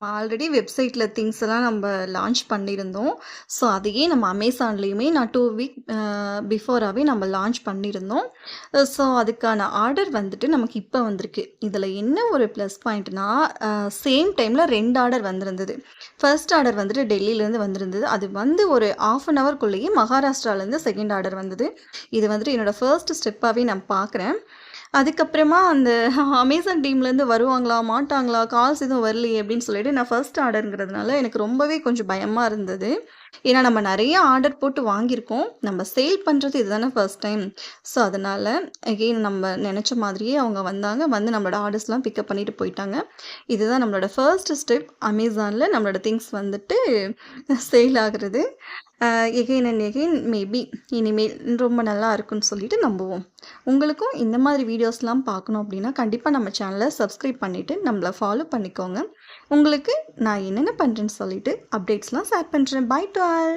Already வெப்சைட்ல things எல்லாம் நம்ம லான்ச் பண்ணியிருந்தோம். ஸோ, அதையே நம்ம அமேசான்லயுமே நான் 2 வீக் பிஃபோராவே நம்ம லான்ச் பண்ணியிருந்தோம். ஸோ, அதுக்கான ஆர்டர் வந்துட்டு நமக்கு இப்ப வந்திருக்கு. இதில என்ன ஒரு ப்ளஸ் பாயிண்ட்னா, சேம் டைம்ல 2 ஆர்டர் வந்திருந்தது. ஃபர்ஸ்ட் ஆர்டர் வந்துட்டு டெல்லியிலேருந்து வந்திருந்தது. அது வந்து ஒரு 1/2 அன் ஹவர்க்குள்ளேயே மகாராஷ்டிராலேருந்து செகண்ட் ஆர்டர் வந்தது. இது வந்துட்டு என்னோட ஃபர்ஸ்ட் ஸ்டெப்பாவே நான் பார்க்குறேன். அதுக்கப்புறமா அந்த அமேசான் டீம்லேருந்து வருவாங்களா? மாட்டாங்களா? கால்ஸ் எதுவும் வரலையே! அப்படின்னு சொல்லிட்டு நான் ஃபர்ஸ்ட் ஆர்டர்ங்கிறதுனால எனக்கு ரொம்பவே கொஞ்சம் பயமா இருந்தது. ஏன்னா நம்ம நெறைய ஆர்டர் போட்டு வாங்கியிருக்கோம். நம்ம சேல் பண்றது இதுதானே ஃபர்ஸ்ட் டைம். ஸோ, அதனால அகெயின் நம்ம நெனச்ச மாதிரியே அவங்க வந்தாங்க. வந்து நம்மளோட ஆர்டர்ஸ்லாம் பிக்கப் பண்ணிட்டு போயிட்டாங்க. இதுதான் நம்மளோட ஃபர்ஸ்ட் ஸ்டெப் அமேசான்ல நம்மளோட திங்ஸ் வந்துட்டு சேல் ஆகுறது. எகெயின் அண்ட் எகெயின் மேபி இனிமேல் ரொம்ப நல்லா இருக்குன்னு சொல்லிட்டு நம்புவோம். உங்களுக்கும் இந்த மாதிரி வீடியோஸ்லாம் பார்க்கணும் அப்படின்னா, கண்டிப்பா நம்ம சேனல சப்ஸ்கிரைப் பண்ணிட்டு நம்மள ஃபாலோ பண்ணிக்கோங்க. உங்களுக்கு நான் என்னென்ன பண்றேன்னு சொல்லிட்டு அப்டேட்ஸ்லாம் ஷேர் பண்றேன். Bye to all.